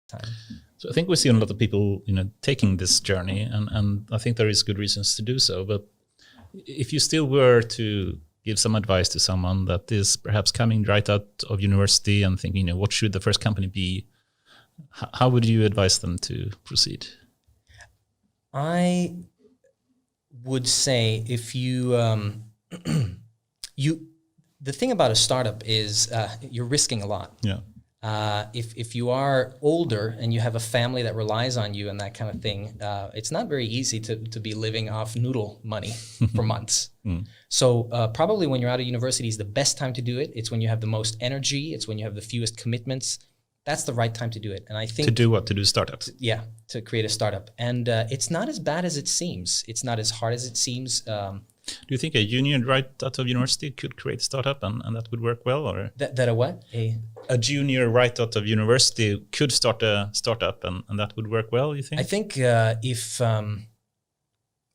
time. So I think we see a lot of people, taking this journey, and I think there is good reasons to do so. But if you still were to give some advice to someone that is perhaps coming right out of university and thinking, what should the first company be, how would you advise them to proceed? I would say if you, the thing about a startup is you're risking a lot. Yeah. If you are older and you have a family that relies on you and that kind of thing, it's not very easy to be living off noodle money for months. So probably when you're out of university is the best time to do it. It's when you have the most energy. It's when you have the fewest commitments. That's the right time to do it. And I think... To do what? To do startups? Yeah, to create a startup. And it's not as bad as it seems. It's not as hard as it seems. Do you think a junior right out of university could create a startup and that would work well? Or that a what? A junior right out of university could start a startup and that would work well, you think? I think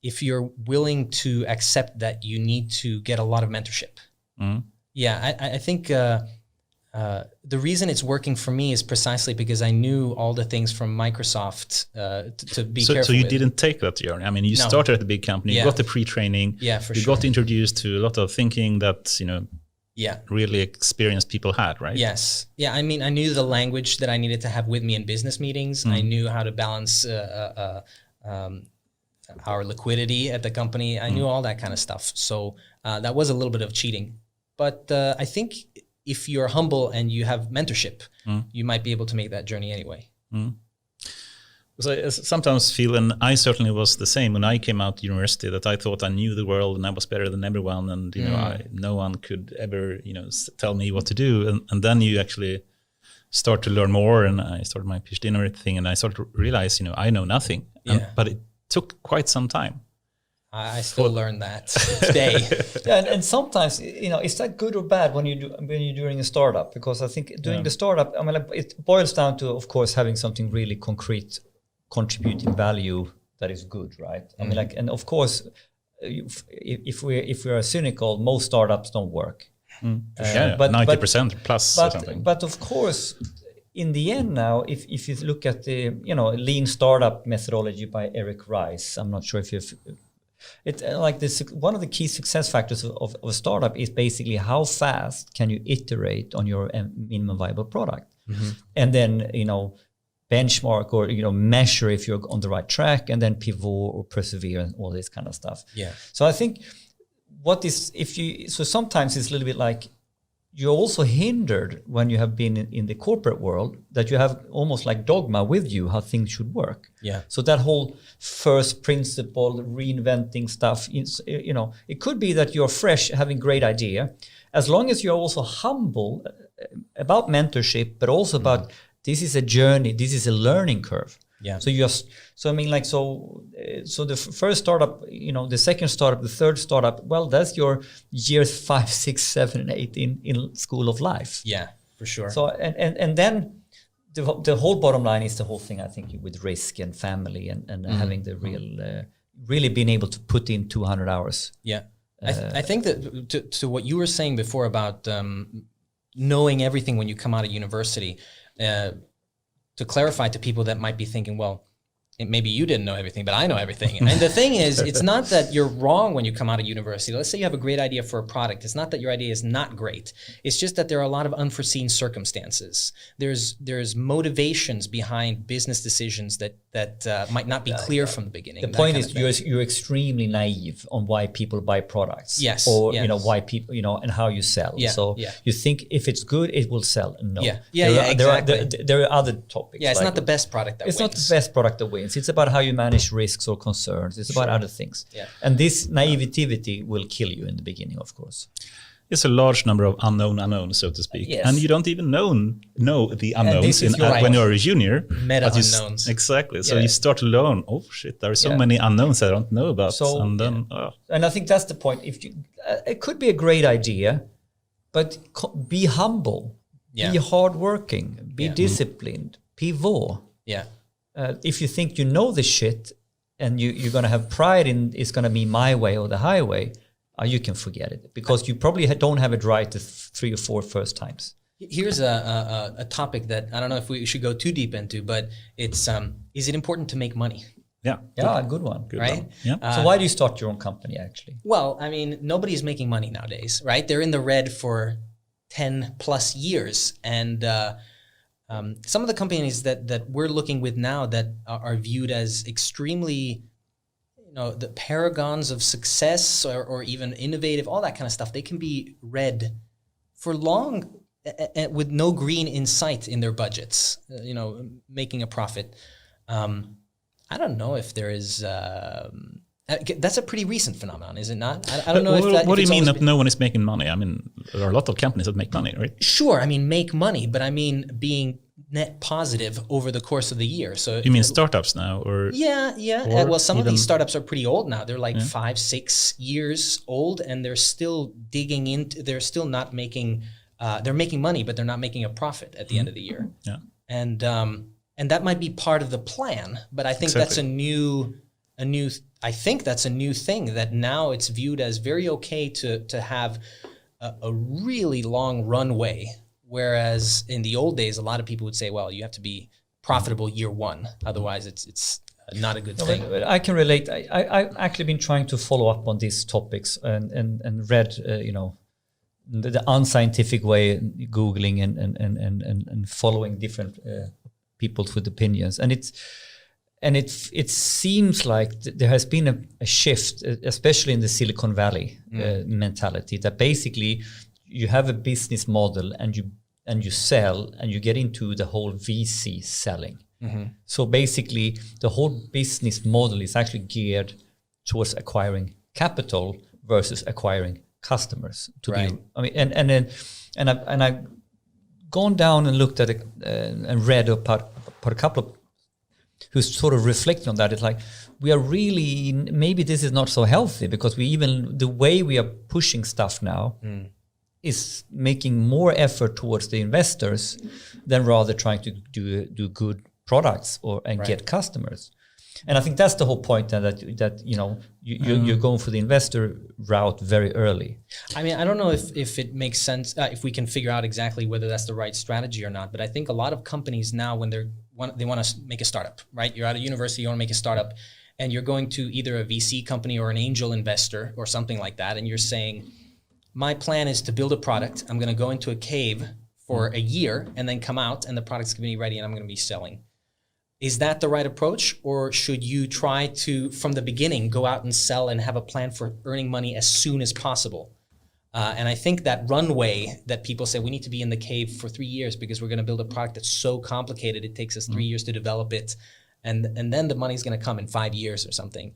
if you're willing to accept that you need to get a lot of mentorship. Yeah, I think the reason it's working for me is precisely because I knew all the things from Microsoft to be careful So you with. didn't take that journey. I mean, you started at a big company, you got the pre-training, you got introduced to a lot of thinking that, really experienced people had, right? Yes. Yeah, I mean, I knew the language that I needed to have with me in business meetings. I knew how to balance our liquidity at the company. I knew all that kind of stuff. So that was a little bit of cheating. But I think if you're humble and you have mentorship, you might be able to make that journey anyway. So I sometimes feel, and I certainly was the same when I came out of university, that I thought I knew the world and I was better than everyone, and no one could ever tell me what to do. And then you actually start to learn more, and I started my PhD and everything, and I started to realize I know nothing. But it took quite some time. I still learn that today. And sometimes, is that good or bad when you're doing a startup? Because I think doing the startup, I mean, it boils down to, of course, having something really concrete, contributing value that is good, right? I mean, and of course, if we are cynical, most startups don't work. But 90% plus or something. But of course, in the end now, if you look at the lean startup methodology by Eric Rice, I'm not sure if you've... It's like this. One of the key success factors of a startup is basically how fast can you iterate on your minimum viable product, and then benchmark or measure if you're on the right track, and then pivot or persevere and all this kind of stuff. Yeah. So I think sometimes it's a little bit like you're also hindered when you have been in the corporate world, that you have almost like dogma with you how things should work. Yeah. So that whole first principle, reinventing stuff, it could be that you're fresh, having great idea, as long as you're also humble about mentorship, but also about this is a journey, this is a learning curve. Yeah. So the first startup, the second startup, the third startup, well, that's your years 5, 6, 7, and 8 in school of life. Yeah, for sure. So and then the whole bottom line is the whole thing, I think, with risk and family and having the real, really being able to put in 200 hours. Yeah. I think that to what you were saying before about knowing everything when you come out of university, to clarify to people that might be thinking, well, maybe you didn't know everything, but I know everything. And the thing is, it's not that you're wrong when you come out of university. Let's say you have a great idea for a product. It's not that your idea is not great. It's just that there are a lot of unforeseen circumstances. There's motivations behind business decisions that might not be clear from the beginning. The point is you're extremely naive on why people buy products. Yes. Or, why people, and how you sell. Yeah, so you think if it's good, it will sell. No. Exactly. There are other topics. Yeah, it's not the best product that wins. It's not the best product that wins. It's about how you manage risks or concerns. It's about other things. Yeah. And this naivety will kill you in the beginning, of course. It's a large number of unknowns, so to speak. Yes. And you don't even know the unknowns when you're a junior. Meta unknowns. Exactly. So you start to learn, oh shit, there are so many unknowns I don't know about. And I think that's the point. It could be a great idea, but be humble, be hardworking, be disciplined, pivot. Yeah. If you think you know the shit and you're going to have pride in it's going to be my way or the highway, you can forget it, because you probably don't have it right the 3 or 4 first times. Here's a topic that I don't know if we should go too deep into, but it's is it important to make money? Yeah. Good one. Good right? one. Yeah. So why do you start your own company actually? Well, I mean, nobody's making money nowadays, right? They're in the red for 10 plus years. And some of the companies that we're looking with now that are viewed as extremely, the paragons of success or even innovative, all that kind of stuff, they can be red for long with no green in sight in their budgets, making a profit. I don't know if there is. That's a pretty recent phenomenon, is it not? I don't know if that. What do you mean that been... no one is making money? I mean, there are a lot of companies that make money, right? Sure, I mean make money, but I mean being net positive over the course of the year. So you mean startups now, or yeah. Or well, some of even... these startups are pretty old now. They're like 5-6 years old, and they're still digging into. They're still not making. They're making money, but they're not making a profit at the end of the year. Yeah, and that might be part of the plan, but I think that's a new. I think that's a new thing that now it's viewed as very okay to have a really long runway, whereas in the old days, a lot of people would say, well, you have to be profitable year one, otherwise it's not a good thing. But I can relate. I've actually been trying to follow up on these topics and read, the unscientific way, Googling and following different people with opinions, and it seems like there has been a shift, especially in the Silicon Valley mentality, that basically you have a business model and you sell and you get into the whole VC selling. Mm-hmm. So basically, the whole business model is actually geared towards acquiring capital versus acquiring customers. And I've gone down and looked at it and read about a couple of who's sort of reflecting on that. It's like, we are really, maybe this is not so healthy, because the way we are pushing stuff now is making more effort towards the investors than rather trying to do good products and get customers. And I think that's the whole point, that you're going for the investor route very early. I mean, I don't know if it makes sense, if we can figure out exactly whether that's the right strategy or not, but I think a lot of companies now, when they want to make a startup, right? You're out of university, you want to make a startup, and you're going to either a VC company or an angel investor or something like that, and you're saying, my plan is to build a product. I'm going to go into a cave for a year and then come out, and the product's going to be ready, and I'm going to be selling. Is that the right approach, or should you try to, from the beginning, go out and sell and have a plan for earning money as soon as possible? And I think that runway that people say we need to be in the cave for 3 years because we're going to build a product that's so complicated, it takes us 3 years to develop it, and then the money's going to come in 5 years or something.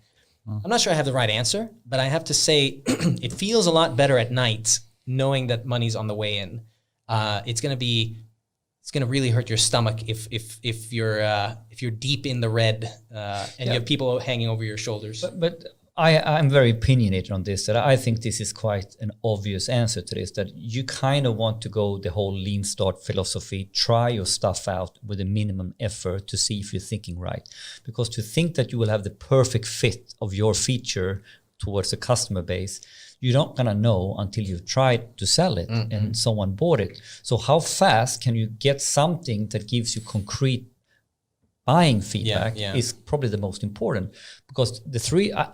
I'm not sure I have the right answer, but I have to say it feels a lot better at night knowing that money's on the way in. It's going to really hurt your stomach if you're deep in the red and you have people hanging over your shoulders. But I'm very opinionated on this, that I think this is quite an obvious answer to this, that you kind of want to go the whole lean start philosophy, try your stuff out with a minimum effort to see if you're thinking right. Because to think that you will have the perfect fit of your feature towards the customer base, you're not going to know until you've tried to sell it and someone bought it. So how fast can you get something that gives you concrete buying feedback is probably the most important, because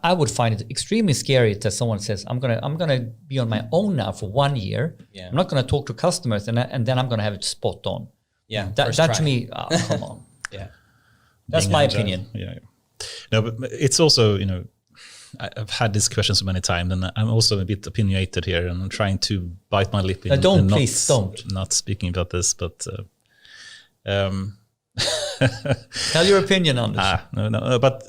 I would find it extremely scary that someone says, I'm gonna be on my own now for 1 year. Yeah. I'm not gonna talk to customers and then I'm gonna have it spot on. Yeah, that to me, come on. Yeah, that's my opinion. Yeah. No, but it's also, I've had these questions so many times, and I'm also a bit opinionated here, and I'm trying to bite my lip. Please don't. Not speaking about this, but tell your opinion on this. No. But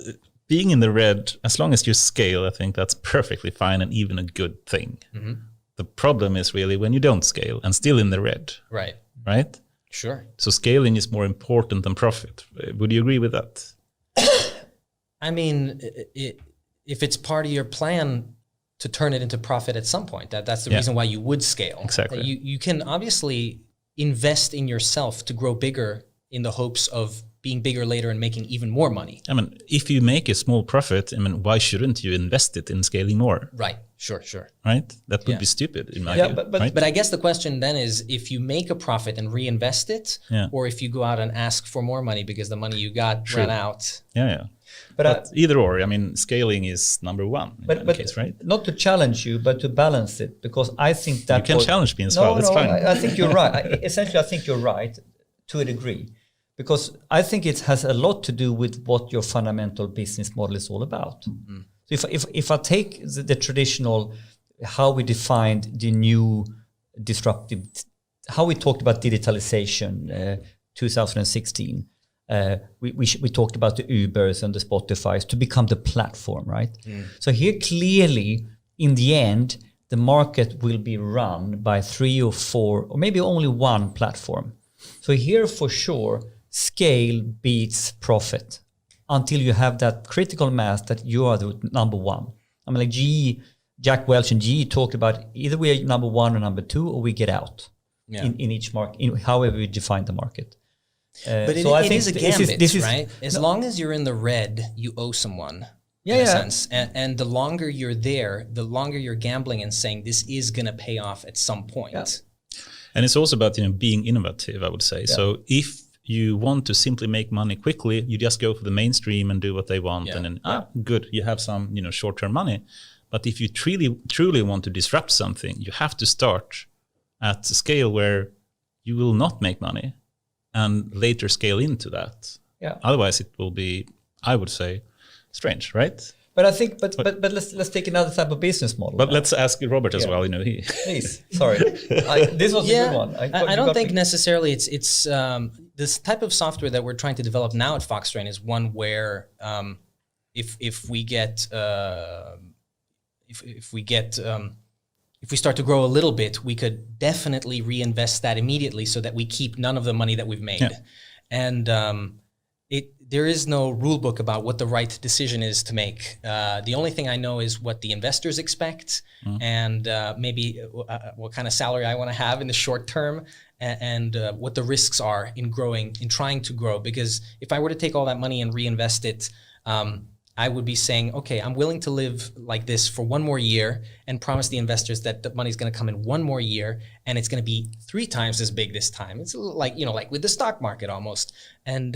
being in the red, as long as you scale, I think that's perfectly fine and even a good thing. Mm-hmm. The problem is really when you don't scale and still in the red. Right. Right? Sure. So scaling is more important than profit. Would you agree with that? I mean, if it's part of your plan to turn it into profit at some point, that's the reason why you would scale. Exactly. You can obviously invest in yourself to grow bigger in the hopes of being bigger later and making even more money. I mean, if you make a small profit, why shouldn't you invest it in scaling more? Right. Sure. right? That would be stupid in my view. but But I guess the question then is if you make a profit and reinvest it, or if you go out and ask for more money because the money you got ran out. Yeah. But either or, I mean, scaling is number one in that case, right? Not to challenge you, but to balance it, because I think that you can challenge me as well. That's fine. I think you're right. Essentially, I think you're right to a degree, because I think it has a lot to do with what your fundamental business model is all about. So if I take the traditional, how we defined the new disruptive, how we talked about digitalization, 2016. We talked about the Ubers and the Spotifys to become the platform, right? So here clearly, in the end, the market will be run by 3 or 4 or maybe only one platform. So here for sure, scale beats profit until you have that critical mass that you are the number one. I mean, like GE, Jack Welch and GE talked about either we are number one or number two, or we get out in each market, however we define the market. But it is a gambit, right? As long as you're in the red, you owe someone, in a sense. And the longer you're there, the longer you're gambling and saying this is going to pay off at some point. Yeah. And it's also about being innovative, I would say. Yeah. So if you want to simply make money quickly, you just go for the mainstream and do what they want, and then good, you have some short-term money. But if you truly want to disrupt something, you have to start at a scale where you will not make money, and later scale into that. Yeah. Otherwise, it will be, I would say, strange, right? But I think, but let's take another type of business model. But let's ask Robert as well. Please, sorry, this was a good one. I don't think necessarily it's this type of software that we're trying to develop now at Foxtrain is one where if we start to grow a little bit, we could definitely reinvest that immediately so that we keep none of the money that we've made. Yeah. And there is no rule book about what the right decision is to make. The only thing I know is what the investors expect and maybe what kind of salary I want to have in the short term and what the risks are in trying to grow. Because if I were to take all that money and reinvest it, I would be saying, okay, I'm willing to live like this for one more year and promise the investors that the money's going to come in one more year and it's going to be 3 times as big this time. It's like, like with the stock market almost. And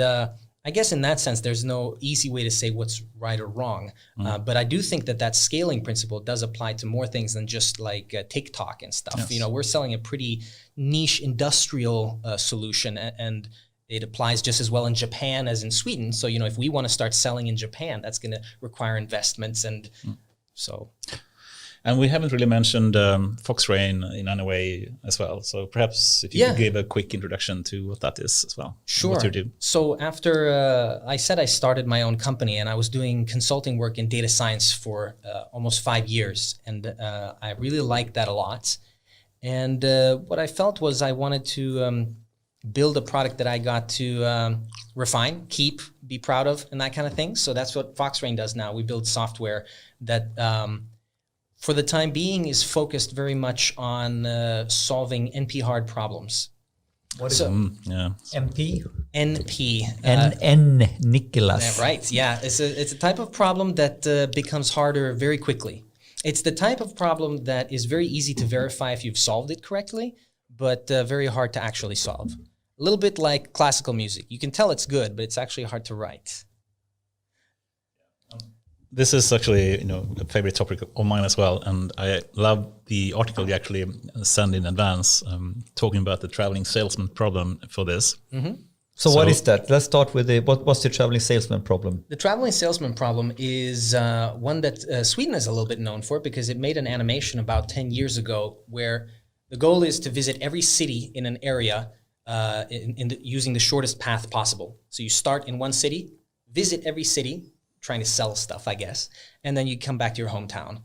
I guess in that sense, there's no easy way to say what's right or wrong. But I do think that scaling principle does apply to more things than just like TikTok and stuff. Yes. We're selling a pretty niche industrial solution and it applies just as well in Japan as in Sweden. So, if we want to start selling in Japan, that's going to require investments. And so. And we haven't really mentioned Foxtrain in any way as well. So perhaps if you could give a quick introduction to what that is as well. Sure. What you do. So after I said I started my own company and I was doing consulting work in data science for almost 5 years. And I really liked that a lot. And what I felt was I wanted to build a product that I got to refine, keep, be proud of, and that kind of thing. So that's what Foxtrain does now. We build software that, for the time being, is focused very much on solving NP-hard problems. What is MP? NP. Nicholas. Yeah, right. Yeah, it's a type of problem that becomes harder very quickly. It's the type of problem that is very easy to verify if you've solved it correctly, but very hard to actually solve. A little bit like classical music. You can tell it's good, but it's actually hard to write. This is actually, a favorite topic of mine as well, and I love the article you actually send in advance, talking about the traveling salesman problem for this. Mm-hmm. So what is that? Let's start with what's the traveling salesman problem? The traveling salesman problem is one that Sweden is a little bit known for because it made an animation about 10 years ago where the goal is to visit every city in an area using the shortest path possible. So you start in one city, visit every city, trying to sell stuff, I guess, and then you come back to your hometown.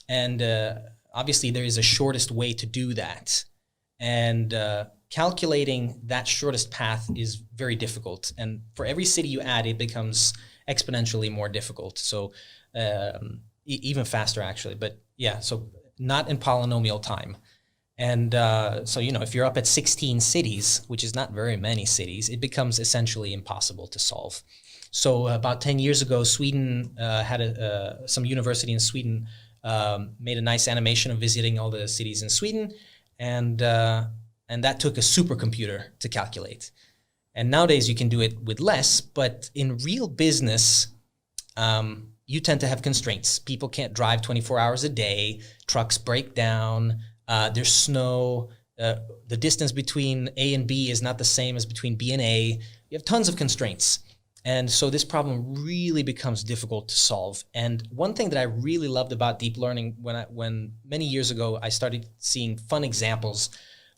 And obviously there is a shortest way to do that. And calculating that shortest path is very difficult. And for every city you add, it becomes exponentially more difficult. So even faster, actually. But yeah, so not in polynomial time. And so, if you're up at 16 cities, which is not very many cities, it becomes essentially impossible to solve. So about 10 years ago, Sweden had some university in Sweden made a nice animation of visiting all the cities in Sweden, and that took a supercomputer to calculate. And nowadays you can do it with less, but in real business, you tend to have constraints. People can't drive 24 hours a day. Trucks break down. There's snow. The distance between A and B is not the same as between B and A. You have tons of constraints. And so this problem really becomes difficult to solve. And one thing that I really loved about deep learning when many years ago I started seeing fun examples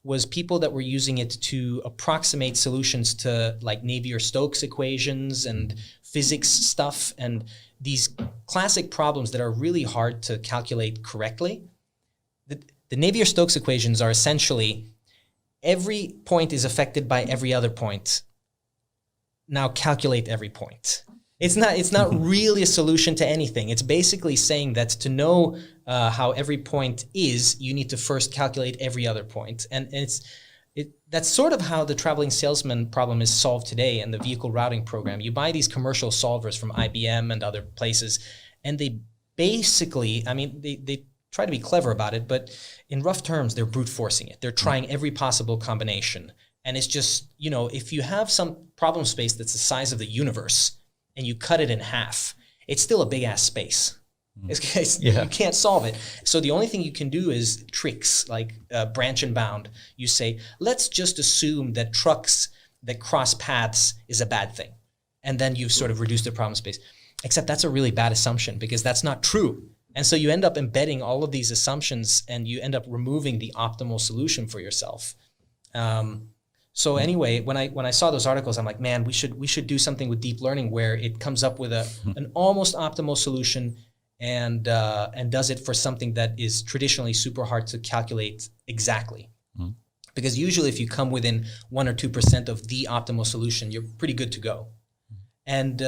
was people that were using it to approximate solutions to like Navier-Stokes equations and physics stuff and these classic problems that are really hard to calculate correctly. The Navier-Stokes equations are essentially every point is affected by every other point. Now calculate every point. It's not really a solution to anything. It's basically saying that to know how every point is, you need to first calculate every other point. And that's sort of how the traveling salesman problem is solved today in the vehicle routing program. You buy these commercial solvers from IBM and other places, and they basically, they try to be clever about it, but in rough terms, they're brute forcing it. They're trying every possible combination. And it's just, if you have some problem space that's the size of the universe and you cut it in half, it's still a big ass space. You can't solve it. So the only thing you can do is tricks like branch and bound. You say, let's just assume that trucks that cross paths is a bad thing. And then you've sort of reduced the problem space. Except that's a really bad assumption because that's not true. And so you end up embedding all of these assumptions and you end up removing the optimal solution for yourself. So anyway, when I saw those articles, I'm like, man, we should do something with deep learning where it comes up with an almost optimal solution and does it for something that is traditionally super hard to calculate exactly. Because usually if you come within 1 or 2% of the optimal solution, you're pretty good to go. And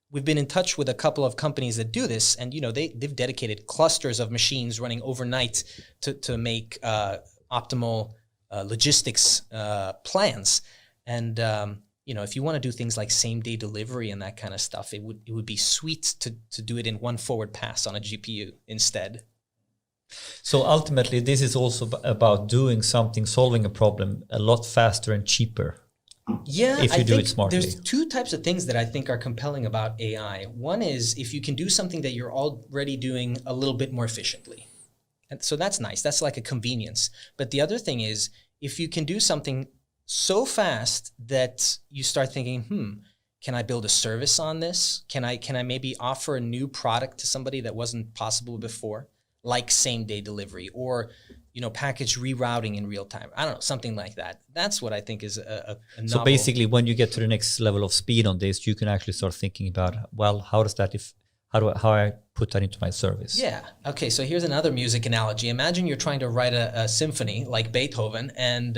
we've been in touch with a couple of companies that do this, and they've dedicated clusters of machines running overnight to make optimal logistics plans. And if you want to do things like same-day delivery and that kind of stuff, it would be sweet to do it in one forward pass on a GPU instead. So ultimately, this is also about doing something, solving a problem a lot faster and cheaper. Yeah, if you do it smartly. There's two types of things that I think are compelling about AI. One is if you can do something that you're already doing a little bit more efficiently. And so that's nice. That's like a convenience. But the other thing is if you can do something so fast that you start thinking, can I build a service on this? Can I maybe offer a new product to somebody that wasn't possible before, like same-day delivery or package rerouting in real time? I don't know, something like that. That's what I think is a novel. So basically, when you get to the next level of speed on this, you can actually start thinking about, well, how I put that into my service? Yeah. Okay. So here's another music analogy. Imagine you're trying to write a symphony like Beethoven, and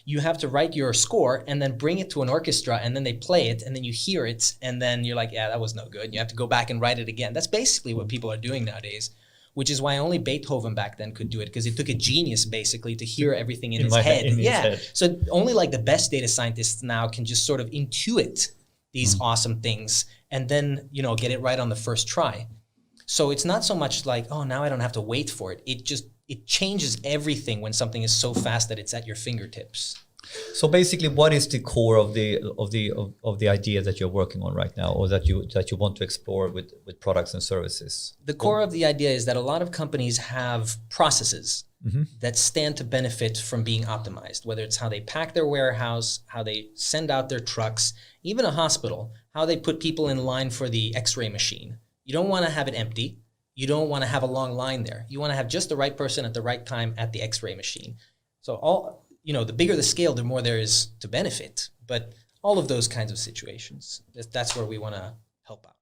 you have to write your score and then bring it to an orchestra, and then they play it, and then you hear it, and then you're like, yeah, that was no good. And you have to go back and write it again. That's basically what people are doing nowadays, which is why only Beethoven back then could do it, because it took a genius basically to hear everything in his head. His head. So only like the best data scientists now can just sort of intuit these awesome things and then, get it right on the first try. So it's not so much like, oh, now I don't have to wait for it. It changes everything when something is so fast that it's at your fingertips. So basically, what is the core of the idea that you're working on right now, or that you want to explore with products and services? The core of the idea is that a lot of companies have processes that stand to benefit from being optimized, whether it's how they pack their warehouse, how they send out their trucks, even a hospital, how they put people in line for the X-ray machine. You don't want to have it empty. You don't want to have a long line there. You want to have just the right person at the right time at the X-ray machine. So the bigger the scale, the more there is to benefit. But all of those kinds of situations, that's where we want to help out.